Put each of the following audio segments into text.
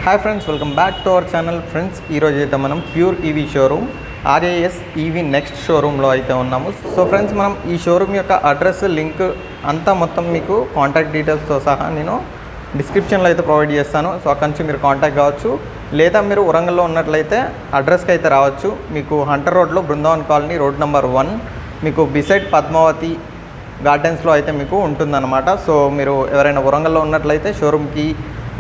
Hi friends, welcome back to our channel. Friends, ఈరోజు అయితే మనం pure EV showroom RAS evNXT షోరూంలో అయితే ఉన్నాము. సో ఫ్రెండ్స్, మనం ఈ షోరూమ్ యొక్క అడ్రస్, లింక్ అంతా మొత్తం మీకు కాంటాక్ట్ డీటెయిల్స్తో సహా నేను డిస్క్రిప్షన్లో అయితే ప్రొవైడ్ చేస్తాను. సో అక్కడి నుంచి మీరు కాంటాక్ట్ కావచ్చు, లేదా మీరు వరంగల్లో ఉన్నట్లయితే అడ్రస్కి అయితే రావచ్చు. మీకు హంటర్ రోడ్లో బృందావన్ కాలనీ రోడ్ నెంబర్ 1 మీకు బిసైడ్ పద్మావతి గార్డెన్స్లో అయితే మీకు ఉంటుందన్నమాట. సో మీరు ఎవరైనా వరంగల్లో ఉన్నట్లయితే షోరూమ్కి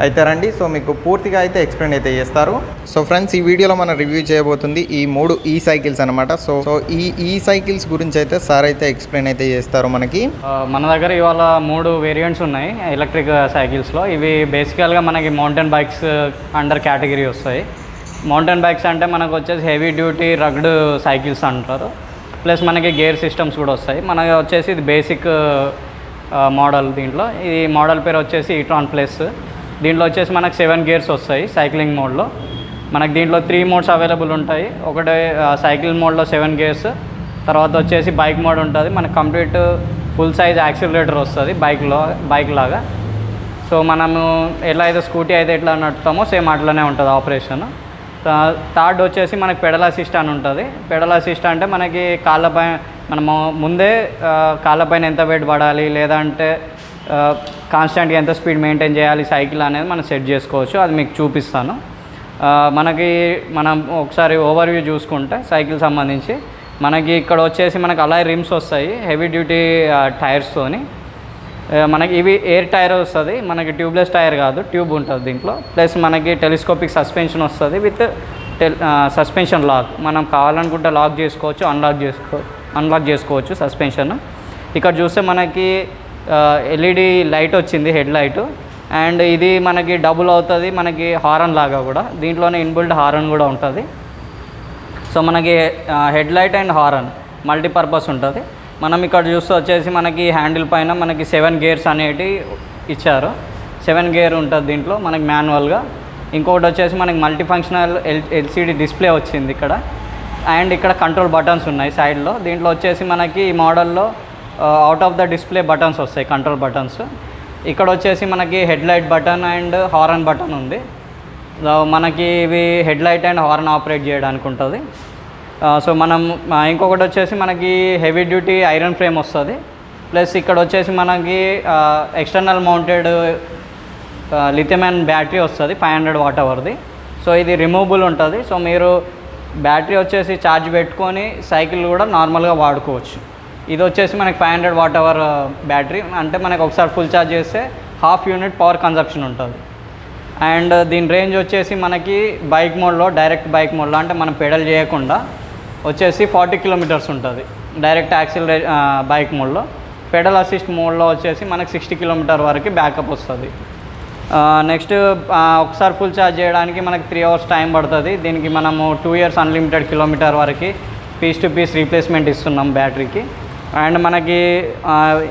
అయితే రండి. సో మీకు పూర్తిగా అయితే ఎక్స్ప్లెయిన్ అయితే చేస్తారు. సో ఫ్రెండ్స్, ఈ వీడియోలో మనం రివ్యూ చేయబోతుంది ఈ 3 సైకిల్స్ అనమాట. సో ఈ సైకిల్స్ గురించి అయితే సార్ అయితే ఎక్స్ప్లెయిన్ అయితే చేస్తారు. మన దగ్గర ఇవాళ 3 వేరియంట్స్ ఉన్నాయి ఎలక్ట్రిక్ సైకిల్స్లో. ఇవి బేసికల్గా మనకి మౌంటైన్ బైక్స్ అండర్ కేటగిరీ వస్తాయి. మౌంటైన్ బైక్స్ అంటే మనకు వచ్చేసి హెవీ డ్యూటీ రగ్డ్ సైకిల్స్ అంటారు. ప్లస్ మనకి గేర్ సిస్టమ్స్ కూడా వస్తాయి. మనకి వచ్చేసి ఇది బేసిక్ మోడల్. దీంట్లో ఈ మోడల్ పేరు వచ్చేసి Etron ప్లస్. దీంట్లో వచ్చేసి మనకు 7 గేర్స్ వస్తాయి సైక్లింగ్ మోడ్లో. మనకు దీంట్లో 3 మోడ్స్ అవైలబుల్ ఉంటాయి. ఒకటి సైకిల్ మోడ్లో 7 గేర్స్, తర్వాత వచ్చేసి బైక్ మోడ్ ఉంటుంది. మనకు కంప్లీట్ ఫుల్ సైజ్ యాక్సిలరేటర్ వస్తుంది బైక్ లాగా. సో మనము ఎలా అయితే స్కూటీ అయితే ఎట్లా నడుపుతామో సేమ్ అట్లనే ఉంటుంది ఆపరేషన్. థర్డ్ వచ్చేసి మనకి పెడల్ అసిస్ట్ అని ఉంటుంది. పెడల్ అసిస్ట్ అంటే మనకి కాళ్ళపైన మనము ముందే కాళ్ళపైన ఎంత వెయిట్ పడాలి, లేదంటే కాన్స్టెంట్గా ఎంత స్పీడ్ మెయింటైన్ చేయాలి సైకిల్ అనేది మనం సెట్ చేసుకోవచ్చు. అది మీకు చూపిస్తాను. మనం ఒకసారి ఓవర్వ్యూ చూసుకుంటే సైకిల్ సంబంధించి మనకి ఇక్కడ వచ్చేసి మనకి అలాయ్ రిమ్స్ వస్తాయి హెవీ డ్యూటీ టైర్స్తోని. మనకి ఇవి ఎయిర్ టైర్ వస్తుంది, మనకి ట్యూబ్లెస్ టైర్ కాదు, ట్యూబ్ ఉంటుంది దీంట్లో. ప్లస్ మనకి టెలిస్కోపిక్ సస్పెన్షన్ వస్తుంది విత్ సస్పెన్షన్ లాక్. మనం కావాలనుకుంటే లాక్ చేసుకోవచ్చు, అన్లాక్ చేసుకోవచ్చు సస్పెన్షన్. ఇక్కడ చూస్తే మనకి LED లైట్ వచ్చింది, హెడ్ లైట్. అండ్ ఇది మనకి డబుల్ అవుతుంది, మనకి హారన్ లాగా కూడా. దీంట్లోనే ఇన్బిల్ట్ హారన్ కూడా ఉంటుంది. సో మనకి head light and horn multipurpose ఉంటుంది. మనం ఇక్కడ చూస్తే వచ్చేసి మనకి హ్యాండిల్ పైన మనకి 7 గేర్స్ అనేవి ఇచ్చారు. 7 గేర్ ఉంటుంది దీంట్లో మనకి మాన్యువల్గా. ఇంకొకటి వచ్చేసి మనకి మల్టీ ఫంక్షనల్ LCD డిస్ప్లే వచ్చింది ఇక్కడ. అండ్ ఇక్కడ కంట్రోల్ బటన్స్ ఉన్నాయి సైడ్లో. దీంట్లో వచ్చేసి మనకి ఈ మోడల్లో out of the display buttons వస్తాయి, కంట్రోల్ బటన్స్. ఇక్కడ వచ్చేసి మనకి head light button and horn button ఉంది. మనకి ఇవి head light and horn operate చేయడానికి ఉంటుంది. సో మనం ఇంకొకటి వచ్చేసి మనకి హెవీ డ్యూటీ ఐరన్ ఫ్రేమ్ వస్తుంది. ప్లస్ ఇక్కడ వచ్చేసి మనకి ఎక్స్టర్నల్ మౌంటెడ్ లిథియం అయన్ బ్యాటరీ వస్తుంది 500 వాట్ అవర్ది. సో ఇది రిమూవబుల్ ఉంటుంది. సో మీరు బ్యాటరీ వచ్చేసి ఛార్జ్ పెట్టుకొని సైకిల్ కూడా నార్మల్గా వాడుకోవచ్చు. ఇది వచ్చేసి మనకి 500 వాట్ అవర్ బ్యాటరీ, అంటే మనకి ఒకసారి ఫుల్ ఛార్జ్ చేస్తే 1/2 యూనిట్ పవర్ కన్జప్షన్ ఉంటుంది. అండ్ దీని రేంజ్ వచ్చేసి మనకి బైక్ మోడ్లో, డైరెక్ట్ బైక్ మోడ్లో అంటే మనం పెడల్ చేయకుండా వచ్చేసి 40 కిలోమీటర్స్ ఉంటుంది డైరెక్ట్ యాక్సిలరేట్ బైక్ మోడ్లో. పెడల్ అసిస్ట్ మోడ్లో వచ్చేసి మనకి 60 కిలోమీటర్ వరకు బ్యాకప్ వస్తుంది. నెక్స్ట్ ఒకసారి ఫుల్ ఛార్జ్ చేయడానికి మనకి 3 అవర్స్ టైం పడుతుంది. దీనికి మనము 2 ఇయర్స్ అన్లిమిటెడ్ కిలోమీటర్ వరకు పీస్ టు పీస్ రీప్లేస్మెంట్ ఇస్తున్నాం బ్యాటరీకి. అండ్ మనకి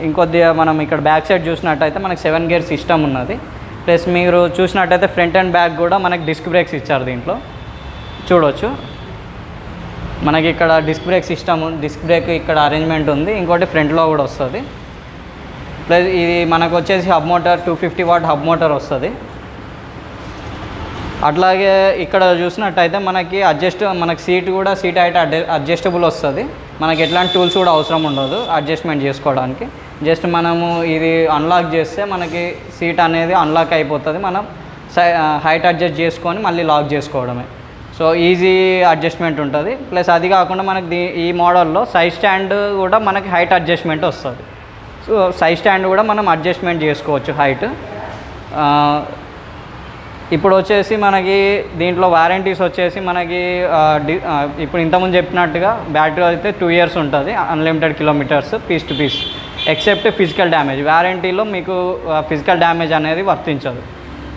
ఇంకొద్దిగా మనం ఇక్కడ బ్యాక్ సైడ్ చూసినట్టయితే మనకి 7 గేర్ సిస్టమ్ ఉన్నది. ప్లస్ మీరు చూసినట్టయితే ఫ్రంట్ అండ్ బ్యాక్ కూడా మనకి డిస్క్ బ్రేక్స్ ఇచ్చారు దీంట్లో, చూడవచ్చు. మనకి ఇక్కడ disc brake system, disc brake ఇక్కడ అరేంజ్మెంట్ ఉంది. ఇంకోటి ఫ్రంట్లో కూడా వస్తుంది. ప్లస్ ఇది మనకు వచ్చేసి hub motor 250 watt hub motor వస్తుంది. అట్లాగే ఇక్కడ చూసినట్టయితే మనకి మనకి సీట్ హైట్ అడ్జస్టబుల్ వస్తుంది. మనకి ఎట్లాంటి టూల్స్ కూడా అవసరం ఉండదు అడ్జస్ట్మెంట్ చేసుకోవడానికి. జస్ట్ మనము ఇది అన్లాక్ చేస్తే మనకి సీట్ అనేది అన్లాక్ అయిపోతుంది. మనం హైట్ అడ్జస్ట్ చేసుకొని మళ్ళీ లాక్ చేసుకోవడమే. సో ఈజీ అడ్జస్ట్మెంట్ ఉంటుంది. ప్లస్ అది కాకుండా మనకి ఈ మోడల్లో సైడ్ స్టాండ్ కూడా మనకి హైట్ అడ్జస్ట్మెంట్ వస్తుంది. సో సైడ్ స్టాండ్ కూడా మనం అడ్జస్ట్మెంట్ చేసుకోవచ్చు హైట్. ఇప్పుడు వచ్చేసి మనకి దీంట్లో వారంటీస్ వచ్చేసి మనకి ఇప్పుడు ఇంతకుముందు చెప్పినట్టుగా బ్యాటరీ అయితే 2 ఇయర్స్ ఉంటుంది, unlimited kilometres piece to piece, except physical damage. వారంటీలో మీకు ఫిజికల్ డ్యామేజ్ అనేది వర్తించదు.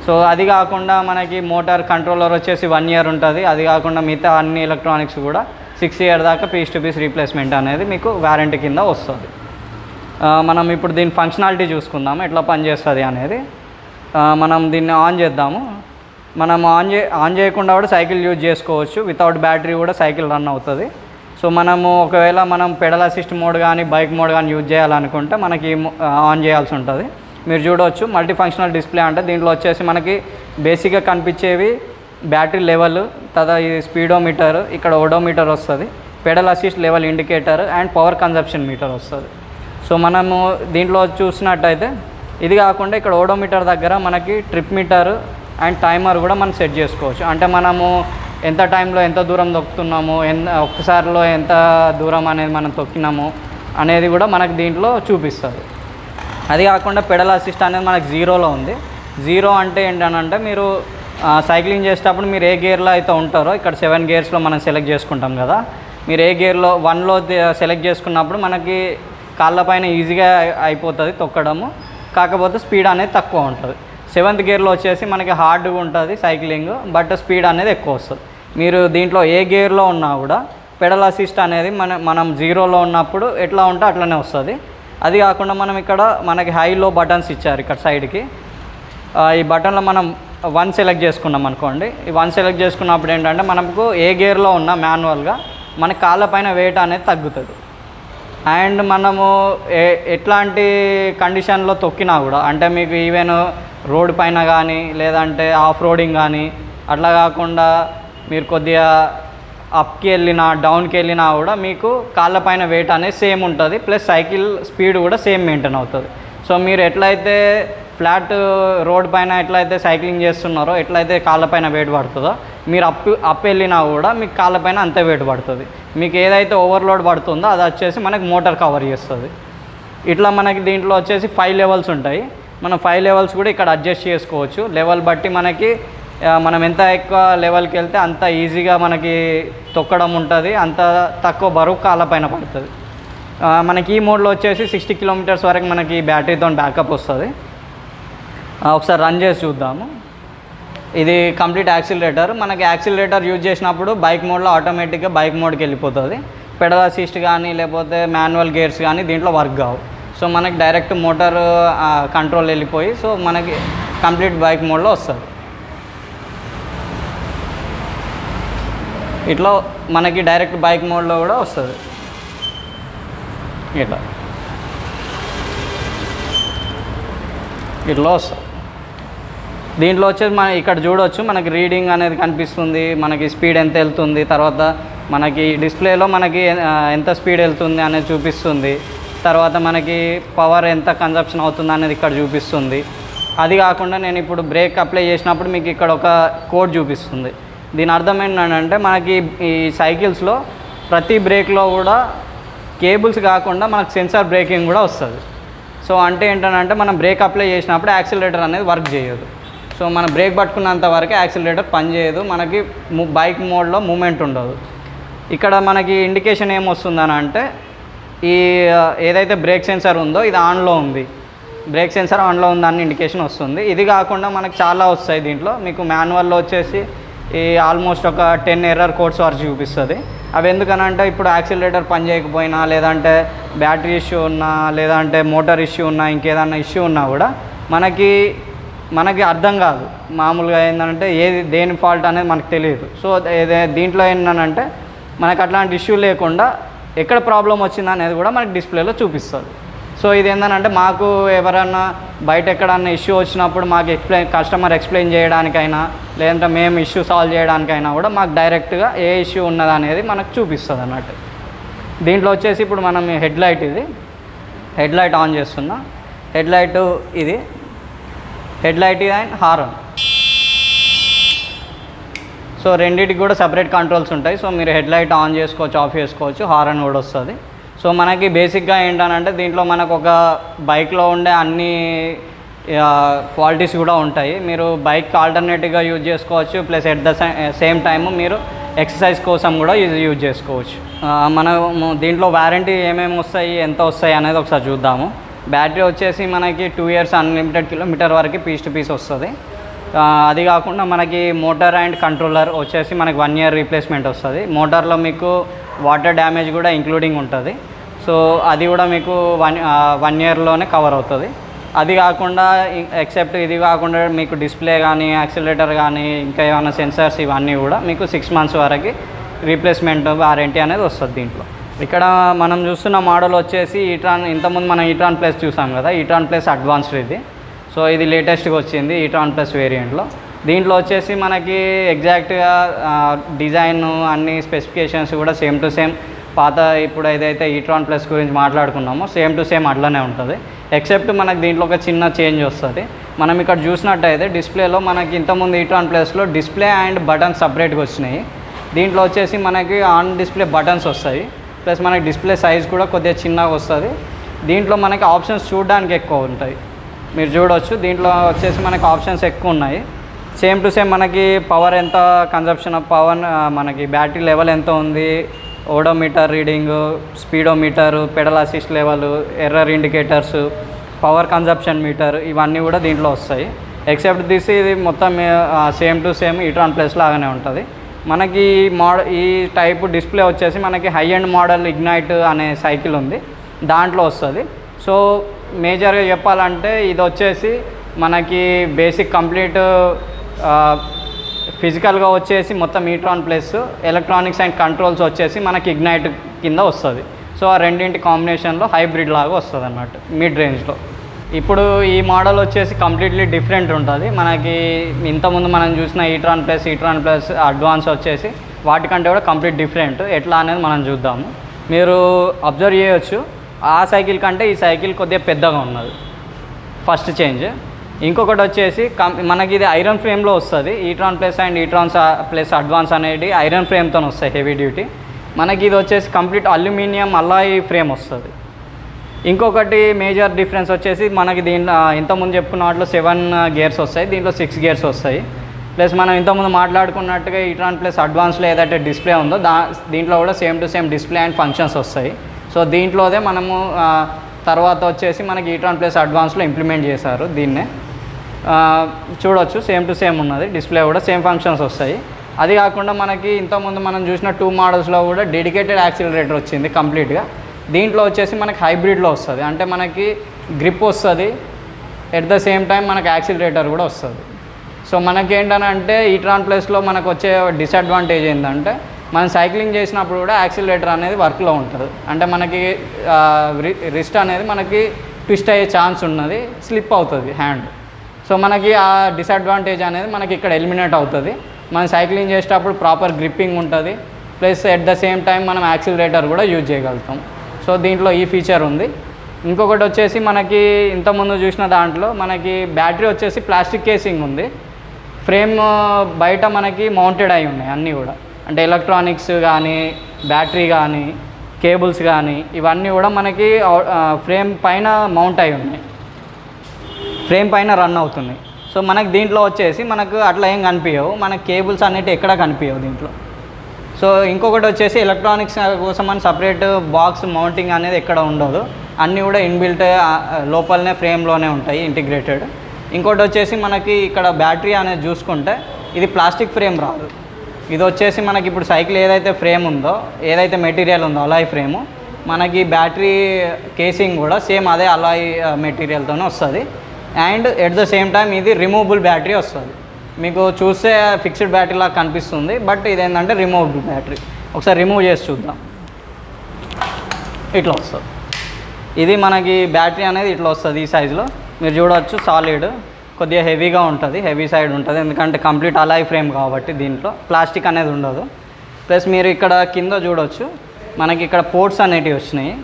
సో అది కాకుండా మనకి మోటార్ కంట్రోలర్ వచ్చేసి 1 ఇయర్ ఉంటుంది. అది కాకుండా మిగతా అన్ని ఎలక్ట్రానిక్స్ కూడా 6 ఇయర్ దాకా పీస్ టు పీస్ రీప్లేస్మెంట్ అనేది మీకు వారంటీ కింద వస్తుంది. మనం ఇప్పుడు దీని ఫంక్షనాలిటీ చూసుకుందాము ఎట్లా పనిచేస్తుంది అనేది. మనం దీన్ని ఆన్ చేద్దాము. మనం ఆన్ చేయకుండా కూడా సైకిల్ యూజ్ చేసుకోవచ్చు. వితౌట్ బ్యాటరీ కూడా సైకిల్ రన్ అవుతుంది. సో మనము ఒకవేళ మనం పెడల్ అసిస్ట్ మోడ్ కానీ బైక్ మోడ్ కానీ యూజ్ చేయాలనుకుంటే మనకి ఆన్ చేయాల్సి ఉంటుంది. మీరు చూడవచ్చు మల్టీ ఫంక్షనల్ డిస్ప్లే అంటే దీంట్లో వచ్చేసి మనకి బేసిక్గా కనిపించేవి బ్యాటరీ లెవెల్, తర్వాత ఇది స్పీడోమీటర్, ఇక్కడ ఓడోమీటర్ వస్తుంది, pedal assist level indicator and power consumption meter వస్తుంది. సో మనము దీంట్లో చూసినట్టయితే ఇది కాకుండా ఇక్కడ ఓడోమీటర్ దగ్గర మనకి ట్రిప్ మీటర్ అండ్ టైమర్ కూడా మనం సెట్ చేసుకోవచ్చు. అంటే మనము ఎంత టైంలో ఎంత దూరం తొక్కుతున్నాము, ఒక్కసారిలో ఎంత దూరం అనేది మనం తొక్కినాము అనేది కూడా మనకు దీంట్లో చూపిస్తుంది. అది కాకుండా పెడల్ అసిస్ట్ అనేది మనకు జీరోలో ఉంది. జీరో అంటే ఏంటంటే మీరు సైక్లింగ్ చేసేటప్పుడు మీరు ఏ గేర్లో అయితే ఉంటారో, ఇక్కడ 7 గేర్స్లో మనం సెలెక్ట్ చేసుకుంటాం కదా, మీరు ఏ గేర్లో 1లో సెలెక్ట్ చేసుకున్నప్పుడు మనకి కాళ్ళపైన ఈజీగా అయిపోతుంది తొక్కడము, కాకపోతే స్పీడ్ అనేది తక్కువ ఉంటుంది. 7th గేర్లో వచ్చేసి మనకి హార్డ్గా ఉంటుంది సైక్లింగ్, బట్ స్పీడ్ అనేది ఎక్కువ వస్తుంది. మీరు దీంట్లో ఏ గేర్లో ఉన్నా కూడా పెడల్ అసిస్ట్ అనేది మనం జీరోలో ఉన్నప్పుడు ఎట్లా ఉంటే అట్లనే వస్తుంది. అది కాకుండా మనం ఇక్కడ మనకి హై లో బటన్స్ ఇచ్చారు ఇక్కడ సైడ్కి. ఈ బటన్లో మనం 1 సెలెక్ట్ చేసుకున్నాం అనుకోండి, ఈ 1 సెలెక్ట్ చేసుకున్నప్పుడు ఏంటంటే మనకు ఏ గేర్లో ఉన్నా మాన్యువల్గా మన కాళ్ళపైన వెయిట్ అనేది తగ్గుతుంది. అండ్ మనము ఎట్లాంటి కండిషన్లో తొక్కినా కూడా, అంటే మీకు ఈవెన్ రోడ్ పైన కానీ లేదంటే ఆఫ్ రోడింగ్ కానీ, అట్లా కాకుండా మీరు కొద్దిగా అప్కి వెళ్ళినా డౌన్కి వెళ్ళినా కూడా మీకు కాళ్ళపైన వెయిట్ అనేది సేమ్ ఉంటుంది, ప్లస్ సైకిల్ స్పీడ్ కూడా సేమ్ మెయింటైన్ అవుతుంది. సో మీరు ఎట్లయితే ఫ్లాట్ రోడ్ పైన ఎట్లయితే సైక్లింగ్ చేస్తున్నారో, ఎట్లయితే కాళ్ళపైన వెయిట్ పడుతుందో, మీరు అప్ వెళ్ళినా కూడా మీకు కాళ్ళపైన అంతే వెయిట్ పడుతుంది. మీకు ఏదైతే ఓవర్లోడ్ పడుతుందో అది వచ్చేసి మనకి మోటార్ కవర్ చేస్తుంది. ఇట్లా మనకి దీంట్లో వచ్చేసి 5 లెవెల్స్ ఉంటాయి. మనం 5 లెవెల్స్ కూడా ఇక్కడ అడ్జస్ట్ చేసుకోవచ్చు. లెవెల్ బట్టి మనకి మనం ఎంత ఎక్కువ లెవెల్కి వెళ్తే అంత ఈజీగా మనకి తొక్కడం ఉంటుంది, అంత తక్కువ బరువు కాళ్ళపైన పడుతుంది. మనకి ఈ మోడ్లో వచ్చేసి 60 కిలోమీటర్స్ వరకు మనకి బ్యాటరీతో బ్యాకప్ వస్తుంది. ఒకసారి రన్ చేసి చూద్దాము. ఇది కంప్లీట్ యాక్సిలరేటర్. మనకి యాక్సిలరేటర్ యూజ్ చేసినప్పుడు బైక్ మోడ్లో ఆటోమేటిక్గా బైక్ మోడ్కి వెళ్ళిపోతుంది. పెడల్ అసిస్ట్ కానీ లేకపోతే మాన్యువల్ గేర్స్ కానీ దీంట్లో వర్క్ కావు. సో మనకి డైరెక్ట్ మోటార్ కంట్రోల్ వెళ్ళిపోయి సో మనకి కంప్లీట్ బైక్ మోడ్లో వస్తుంది. ఇట్లా మనకి డైరెక్ట్ బైక్ మోడ్లో కూడా వస్తుంది. ఇట్లా వస్తుంది. దీంట్లో వచ్చేసి మనం ఇక్కడ చూడవచ్చు, మనకి రీడింగ్ అనేది కనిపిస్తుంది, మనకి స్పీడ్ ఎంత వెళ్తుంది, తర్వాత మనకి డిస్ప్లేలో మనకి ఎంత స్పీడ్ వెళ్తుంది అనేది చూపిస్తుంది, తర్వాత మనకి పవర్ ఎంత కన్జప్షన్ అవుతుంది అనేది ఇక్కడ చూపిస్తుంది. అది కాకుండా నేను ఇప్పుడు బ్రేక్ అప్లై చేసినప్పుడు మీకు ఇక్కడ ఒక కోడ్ చూపిస్తుంది. దీని అర్థం ఏంటంటే మనకి ఈ సైకిల్స్లో ప్రతి బ్రేక్లో కూడా కేబుల్స్ కాకుండా మనకు సెన్సార్ బ్రేకింగ్ కూడా వస్తుంది. సో అంటే ఏంటంటే మనం బ్రేక్ అప్లై చేసినప్పుడు యాక్సిలరేటర్ అనేది వర్క్ చేయదు. సో మనం బ్రేక్ పట్టుకున్నంత వరకు యాక్సిలరేటర్ పనిచేయదు, మనకి బైక్ మోడ్లో మూమెంట్ ఉండదు. ఇక్కడ మనకి ఇండికేషన్ ఏమొస్తుందని అంటే ఈ ఏదైతే బ్రేక్ సెన్సార్ ఉందో ఇది ఆన్లో ఉంది, బ్రేక్ సెన్సార్ ఆన్లో ఉందని ఇండికేషన్ వస్తుంది. ఇది కాకుండా మనకు చాలా వస్తాయి దీంట్లో. మీకు మాన్యువల్లో వచ్చేసి ఈ ఆల్మోస్ట్ ఒక 10 ఎర్రర్ కోడ్స్ వరకు చూపిస్తుంది. అవి ఎందుకనంటే ఇప్పుడు యాక్సిలరేటర్ పని చేయకపోయినా, లేదంటే బ్యాటరీ ఇష్యూ ఉన్నా, లేదంటే మోటార్ ఇష్యూ ఉన్నా, ఇంకేదన్నా ఇష్యూ ఉన్నా కూడా మనకి అర్థం కాదు. మామూలుగా ఏంటంటే దేని ఫాల్ట్ అనేది మనకు తెలియదు. సో దీంట్లో ఏంటంటే మనకు అట్లాంటి ఇష్యూ లేకుండా ఎక్కడ ప్రాబ్లం వచ్చింది అనేది కూడా మనకి డిస్ప్లేలో చూపిస్తుంది. సో ఇది ఏంటంటే మాకు ఎవరన్నా బయట ఎక్కడన్నా ఇష్యూ వచ్చినప్పుడు మాకు కస్టమర్ ఎక్స్ప్లెయిన్ చేయడానికైనా, లేదంటే మేము ఇష్యూ సాల్వ్ చేయడానికైనా కూడా మాకు డైరెక్ట్గా ఏ ఇష్యూ ఉన్నది అనేది మనకు చూపిస్తుంది అన్నట్టు. దీంట్లో వచ్చేసి ఇప్పుడు మనం హెడ్లైట్, ఇది హెడ్లైట్ ఆన్ చేస్తున్నా. హెడ్లైట్ ఇది హెడ్లైట్ అండ్ హారన్. సో రెండింటికి కూడా సపరేట్ కంట్రోల్స్ ఉంటాయి. సో మీరు హెడ్లైట్ ఆన్ చేసుకోవచ్చు, ఆఫ్ చేసుకోవచ్చు, హారన్ కూడా వస్తుంది. సో మనకి బేసిక్గా ఏంటంటే దీంట్లో మనకు ఒక బైక్లో ఉండే అన్ని క్వాలిటీస్ కూడా ఉంటాయి. మీరు బైక్ ఆల్టర్నేటివ్గా యూజ్ చేసుకోవచ్చు, plus at the same time మీరు ఎక్సర్సైజ్ కోసం కూడా యూజ్ చేసుకోవచ్చు. మనము దీంట్లో వారంటీ ఏమేమి వస్తాయి, ఎంత వస్తాయి అనేది ఒకసారి చూద్దాము. బ్యాటరీ వచ్చేసి మనకి 2 years అన్లిమిటెడ్ కిలోమీటర్ వరకు పీస్ టు పీస్ వస్తుంది. అది కాకుండా మనకి మోటార్ అండ్ కంట్రోలర్ వచ్చేసి మనకి 1 year రీప్లేస్మెంట్ వస్తుంది. మోటార్లో మీకు వాటర్ డ్యామేజ్ కూడా ఇంక్లూడింగ్ ఉంటుంది. సో అది కూడా మీకు 1 yearలోనే కవర్ అవుతుంది. అది కాకుండా ఎక్సెప్ట్ ఇది కాకుండా మీకు డిస్ప్లే కానీ, యాక్సిలరేటర్ కానీ, ఇంకా ఏమైనా సెన్సార్స్ ఇవన్నీ కూడా మీకు 6 months వరకు రీప్లేస్మెంట్ వారంటీ అనేది వస్తుంది దీంట్లో. ఇక్కడ మనం చూస్తున్న మోడల్ వచ్చేసి ఈట్రాన్. ఇంతకుముందు మనం ఈట్రాన్ ప్లస్ చూసాం కదా, ఈట్రాన్ ప్లస్ అడ్వాన్స్డ్ ఇది. సో ఇది లేటెస్ట్గా వచ్చింది ఈట్రాన్ ప్లస్ వేరియంట్లో. దీంట్లో వచ్చేసి మనకి ఎగ్జాక్ట్గా డిజైన్ అన్ని స్పెసిఫికేషన్స్ కూడా సేమ్ టు సేమ్ పాత ఇప్పుడు ఏదైతే ఈట్రాన్ ప్లస్ గురించి మాట్లాడుకున్నామో సేమ్ టు సేమ్ అట్లనే ఉంటుంది. ఎక్సెప్ట్ మనకి దీంట్లో ఒక చిన్న చేంజ్ వస్తుంది. మనం ఇక్కడ చూసినట్టయితే డిస్ప్లేలో మనకి ఇంతకుముందు ఈట్రాన్ ప్లస్లో డిస్ప్లే అండ్ బటన్స్ సపరేట్గా వచ్చినాయి. దీంట్లో వచ్చేసి మనకి ఆన్ డిస్ప్లే బటన్స్ వస్తాయి, ప్లస్ మనకి డిస్ప్లే సైజ్ కూడా కొద్దిగా చిన్నగా వస్తుంది. దీంట్లో మనకి ఆప్షన్స్ చూడడానికి ఎక్కువ ఉంటాయి, మీరు చూడవచ్చు. దీంట్లో వచ్చేసి మనకి ఆప్షన్స్ ఎక్కువ ఉన్నాయి. సేమ్ టు సేమ్ మనకి పవర్ ఎంత కన్జప్షన్ ఆఫ్ పవర్, మనకి బ్యాటరీ లెవెల్ ఎంత ఉంది, odometer reading, speedometer, pedal assist level, error indicators, power consumption meter, ఇవన్నీ కూడా దీంట్లో వస్తాయి. ఎక్సెప్ట్ దిస్ ఇది మొత్తం same to same eTron plus లాగానే ఉంటుంది. మనకి ఈ టైప్ డిస్ప్లే వచ్చేసి మనకి హై ఎండ్ మోడల్ ఇగ్నైట్ అనే సైకిల్ ఉంది, దాంట్లో వస్తుంది. సో మేజర్గా చెప్పాలంటే ఇది వచ్చేసి మనకి బేసిక్ కంప్లీట్ ఫిజికల్గా వచ్చేసి మొత్తం etron plus, electronics and controls వచ్చేసి మనకి ఇగ్నైట్ కింద వస్తుంది. సో ఆ రెండింటి కాంబినేషన్లో హైబ్రిడ్ లాగా వస్తుంది అన్నట్టు మిడ్ రేంజ్లో. ఇప్పుడు ఈ మోడల్ వచ్చేసి కంప్లీట్లీ డిఫరెంట్ ఉంటుంది. మనకి ఇంతకుముందు మనం చూసిన ఈట్రాన్ ప్లస్ అడ్వాన్స్ వచ్చేసి వాటికంటే కూడా కంప్లీట్ డిఫరెంట్. ఎట్లా అనేది మనం చూద్దాము. మీరు అబ్జర్వ్ చేయొచ్చు, ఆ సైకిల్ కంటే ఈ సైకిల్ కొద్దిగా పెద్దగా ఉన్నది, ఫస్ట్ చేంజ్. ఇంకొకటి వచ్చేసి మనకి ఇది ఐరన్ ఫ్రేమ్లో వస్తుంది. Etron plus and etron plus advance అనేది ఐరన్ ఫ్రేమ్తో వస్తాయి, హెవీ డ్యూటీ. మనకి ఇది వచ్చేసి కంప్లీట్ అల్యూమినియం అలాయ్ ఫ్రేమ్ వస్తుంది. ఇంకొకటి మేజర్ డిఫరెన్స్ వచ్చేసి మనకి దీంట్లో ఇంతకుముందు చెప్పుకున్న వాటిలో 7 గేర్స్ వస్తాయి, దీంట్లో 6 గేర్స్ వస్తాయి. ప్లస్ మనం ఇంతకుముందు మాట్లాడుకున్నట్టుగా ఈట్రాన్ ప్లస్ అడ్వాన్స్లో ఏదైతే డిస్ప్లే ఉందో దీంట్లో కూడా same to same display and functions వస్తాయి. సో దీంట్లోదే మనము తర్వాత వచ్చేసి మనకి ఈట్రాన్ ప్లస్ అడ్వాన్స్లో ఇంప్లిమెంట్ చేశారు దీన్నే. చూడవచ్చు సేమ్ టు సేమ్ ఉన్నది, డిస్ప్లే కూడా సేమ్ ఫంక్షన్స్ వస్తాయి. అది కాకుండా మనకి ఇంతకుముందు మనం చూసిన 2 మోడల్స్లో కూడా డెడికేటెడ్ యాక్సిలరేటర్ వచ్చింది కంప్లీట్గా. దీంట్లో వచ్చేసి మనకి హైబ్రిడ్లో వస్తుంది, అంటే మనకి గ్రిప్ వస్తుంది, ఎట్ ద సేమ్ టైం మనకి యాక్సిలరేటర్ కూడా వస్తుంది. సో మనకి ఏంటంటే ఈట్రాన్ ప్లస్లో మనకు వచ్చే డిసడ్వాంటేజ్ ఏంటంటే మనం సైక్లింగ్ చేసినప్పుడు కూడా యాక్సిలరేటర్ అనేది వర్క్లో ఉంటుంది, అంటే మనకి రిస్ట్ అనేది మనకి ట్విస్ట్ అయ్యే ఛాన్స్ ఉన్నది, స్లిప్ అవుతుంది హ్యాండ్. సో మనకి ఆ డిసడ్వాంటేజ్ అనేది మనకి ఇక్కడ ఎలిమినేట్ అవుతుంది. మనం సైక్లింగ్ చేసేటప్పుడు ప్రాపర్ గ్రిప్పింగ్ ఉంటుంది, plus at the same time మనం యాక్సిలరేటర్ కూడా యూజ్ చేయగలుగుతాం. సో దీంట్లో ఈ ఫీచర్ ఉంది. ఇంకొకటి వచ్చేసి మనకి ఇంతకుముందు చూసిన దాంట్లో మనకి బ్యాటరీ వచ్చేసి ప్లాస్టిక్ కేసింగ్ ఉంది, ఫ్రేమ్ బయట మనకి మౌంటెడ్ అయి ఉన్నాయి అన్నీ కూడా, అంటే ఎలక్ట్రానిక్స్ కానీ బ్యాటరీ కానీ కేబుల్స్ కానీ ఇవన్నీ కూడా మనకి ఫ్రేమ్ పైన మౌంట్ అయి ఉన్నాయి, ఫ్రేమ్ పైన రన్ అవుతున్నాయి. సో మనకి దీంట్లో వచ్చేసి మనకు అట్లా ఏం కనిపించవు, మనకి కేబుల్స్ అనేవి ఎక్కడ కనిపించవు దీంట్లో. సో ఇంకొకటి వచ్చేసి ఎలక్ట్రానిక్స్ కోసం అని సపరేట్ బాక్స్ మౌంటింగ్ అనేది ఎక్కడ ఉండదు, అన్నీ కూడా ఇన్బిల్ట్ లోపలనే ఫ్రేమ్లోనే ఉంటాయి ఇంటిగ్రేటెడ్. ఇంకోటి వచ్చేసి మనకి ఇక్కడ బ్యాటరీ అనేది చూసుకుంటే ఇది ప్లాస్టిక్ ఫ్రేమ్ రాదు, ఇది వచ్చేసి మనకి ఇప్పుడు సైకిల్ ఏదైతే ఫ్రేమ్ ఉందో, ఏదైతే మెటీరియల్ ఉందో అలాయ్ ఫ్రేము, మనకి బ్యాటరీ కేసింగ్ కూడా సేమ్ అదే అలాయ్ మెటీరియల్తోనే వస్తుంది. And at the same time ఇది రిమూవబుల్ బ్యాటరీ వస్తుంది. మీకు చూస్తే ఫిక్స్డ్ బ్యాటరీ లాగా కనిపిస్తుంది, బట్ ఇదేంటంటే రిమూవబుల్ బ్యాటరీ. ఒకసారి రిమూవ్ చేసి చూద్దాం, ఇట్లా వస్తుంది. ఇది మనకి బ్యాటరీ అనేది ఇట్లా వస్తుంది ఈ సైజులో, మీరు చూడవచ్చు. సాలిడ్, కొద్దిగా హెవీగా ఉంటుంది, హెవీ సైడ్ ఉంటుంది, ఎందుకంటే కంప్లీట్ అలాయ్ ఫ్రేమ్ కాబట్టి దీంట్లో ప్లాస్టిక్ అనేది ఉండదు. ప్లస్ మీరు ఇక్కడ కింద చూడవచ్చు మనకి ఇక్కడ పోర్ట్స్ అనేటివి వచ్చినాయి.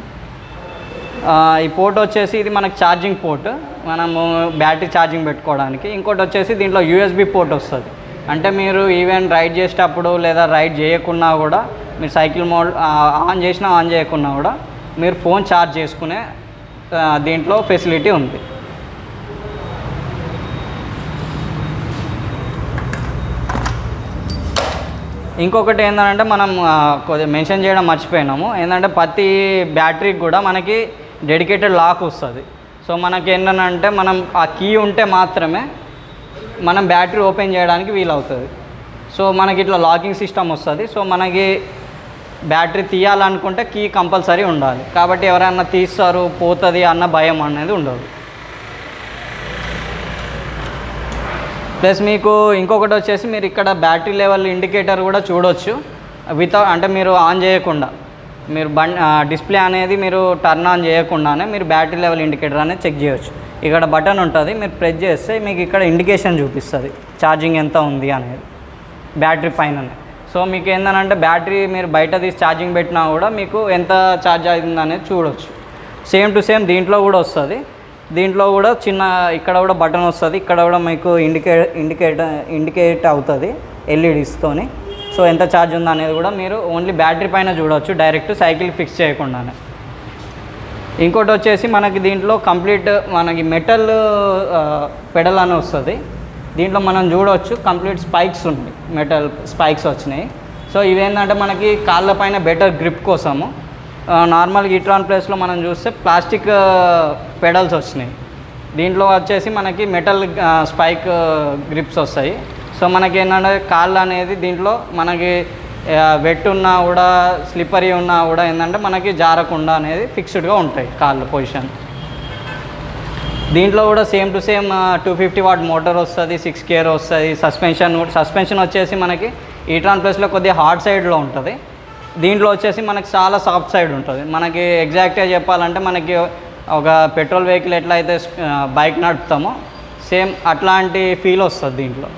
ఈ పోర్ట్ వచ్చేసి ఇది మనకి ఛార్జింగ్ పోర్ట్, మనము బ్యాటరీ ఛార్జింగ్ పెట్టుకోవడానికి. ఇంకోటి వచ్చేసి దీంట్లో యూఎస్బి పోర్ట్ వస్తుంది, అంటే మీరు ఈవెన్ రైడ్ చేసేటప్పుడు లేదా రైడ్ చేయకున్నా కూడా, మీరు సైకిల్ మోడ్ ఆన్ చేసినా ఆన్ చేయకున్నా కూడా మీరు ఫోన్ ఛార్జ్ చేసుకునే దీంట్లో ఫెసిలిటీ ఉంది. ఇంకొకటి ఏంటంటే మనం కొద్దిగా మెన్షన్ చేయడం మర్చిపోయినాము, ఏంటంటే ప్రతి బ్యాటరీకి కూడా మనకి డెడికేటెడ్ లాక్ వస్తుంది. సో మనకి ఏంటంటే మనం ఆ కీ ఉంటే మాత్రమే మనం బ్యాటరీ ఓపెన్ చేయడానికి వీలవుతుంది. సో మనకి ఇట్లా లాకింగ్ సిస్టమ్ వస్తుంది. సో మనకి బ్యాటరీ తీయాలనుకుంటే కీ కంపల్సరీ ఉండాలి, కాబట్టి ఎవరైనా తీస్తారు పోతుంది అన్న భయం అనేది ఉండదు. ప్లస్ మీకు ఇంకొకటి వచ్చేసి మీరు ఇక్కడ బ్యాటరీ లెవెల్ ఇండికేటర్ కూడా చూడవచ్చు అంటే మీరు ఆన్ చేయకుండా, మీరు డిస్ప్లే అనేది మీరు టర్న్ ఆన్ చేయకుండానే మీరు బ్యాటరీ లెవెల్ ఇండికేటర్ అనేది చెక్ చేయవచ్చు. ఇక్కడ బటన్ ఉంటుంది, మీరు ప్రెస్ చేస్తే మీకు ఇక్కడ ఇండికేషన్ చూపిస్తుంది ఛార్జింగ్ ఎంత ఉంది అనేది బ్యాటరీ పైననే. సో మీకు ఏంటంటే బ్యాటరీ మీరు బయట తీసి ఛార్జింగ్ పెట్టినా కూడా మీకు ఎంత ఛార్జ్ అయింది అనేది చూడవచ్చు. సేమ్ టు సేమ్ దీంట్లో కూడా వస్తుంది. దీంట్లో కూడా చిన్న ఇక్కడ కూడా బటన్ వస్తుంది, ఇక్కడ కూడా మీకు ఇండికేట్ అవుతుంది ఎల్ఈడీస్తోని. సో ఎంత ఛార్జ్ ఉందో అనేది కూడా మీరు ఓన్లీ బ్యాటరీ పైన చూడవచ్చు, డైరెక్ట్ సైకిల్ ఫిక్స్ చేయకుండానే. ఇంకోటి వచ్చేసి మనకి దీంట్లో కంప్లీట్ మనకి మెటల్ పెడల్ అని వస్తుంది. దీంట్లో మనం చూడవచ్చు కంప్లీట్ స్పైక్స్ ఉన్నాయి, మెటల్ స్పైక్స్ వచ్చినాయి. సో ఇవేంటంటే మనకి కాళ్ళ పైన బెటర్ గ్రిప్ కోసము. నార్మల్గా ఈట్రాన్ ప్లేస్లో మనం చూస్తే ప్లాస్టిక్ పెడల్స్ వచ్చినాయి, దీంట్లో వచ్చేసి మనకి మెటల్ స్పైక్ గ్రిప్స్ వస్తాయి. సో మనకి ఏంటంటే కాళ్ళు అనేది దీంట్లో మనకి వెట్ ఉన్నా కూడా స్లిప్పరీ ఉన్నా కూడా ఏంటంటే మనకి జారకుండా అనేది ఫిక్స్డ్గా ఉంటాయి కాళ్ళు పొజిషన్. దీంట్లో కూడా same to same 250 what motor వస్తుంది, 6 గేర్ వస్తుంది. సస్పెన్షన్ వచ్చేసి మనకి ఈట్రాన్ ప్లస్లో కొద్దిగా హార్డ్ సైడ్లో ఉంటుంది, దీంట్లో వచ్చేసి మనకి చాలా సాఫ్ట్ సైడ్ ఉంటుంది. మనకి ఎగ్జాక్ట్గా చెప్పాలంటే మనకి ఒక పెట్రోల్ వెహికల్ ఎట్లా అయితే బైక్ నడుపుతామో సేమ్ అట్లాంటి ఫీల్ వస్తుంది దీంట్లో.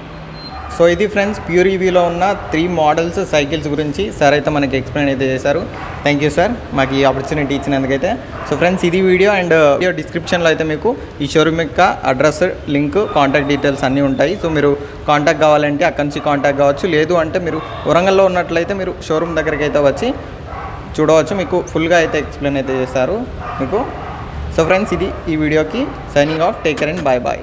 సో ఇది ఫ్రెండ్స్ PureEVలో ఉన్న 3 మోడల్స్ సైకిల్స్ గురించి సార్ అయితే మనకి ఎక్స్ప్లెయిన్ అయితే చేశారు. థ్యాంక్ యూ సార్ మాకు ఈ ఆపర్చునిటీ ఇచ్చినందుకైతే. సో ఫ్రెండ్స్ ఇది వీడియో, అండ్ వీడియో డిస్క్రిప్షన్లో అయితే మీకు ఈ షోరూమ్ యొక్క అడ్రస్, లింక్, కాంటాక్ట్ డీటెయిల్స్ అన్నీ ఉంటాయి. సో మీరు కాంటాక్ట్ కావాలంటే అక్కడి నుంచి కాంటాక్ట్ కావచ్చు, లేదు అంటే మీరు వరంగల్లో ఉన్నట్లయితే మీరు షోరూమ్ దగ్గరికి అయితే వచ్చి చూడవచ్చు, మీకు ఫుల్గా అయితే ఎక్స్ప్లెయిన్ అయితే చేస్తారు మీకు. సో ఫ్రెండ్స్ ఇది ఈ వీడియోకి signing off, take care and bye bye.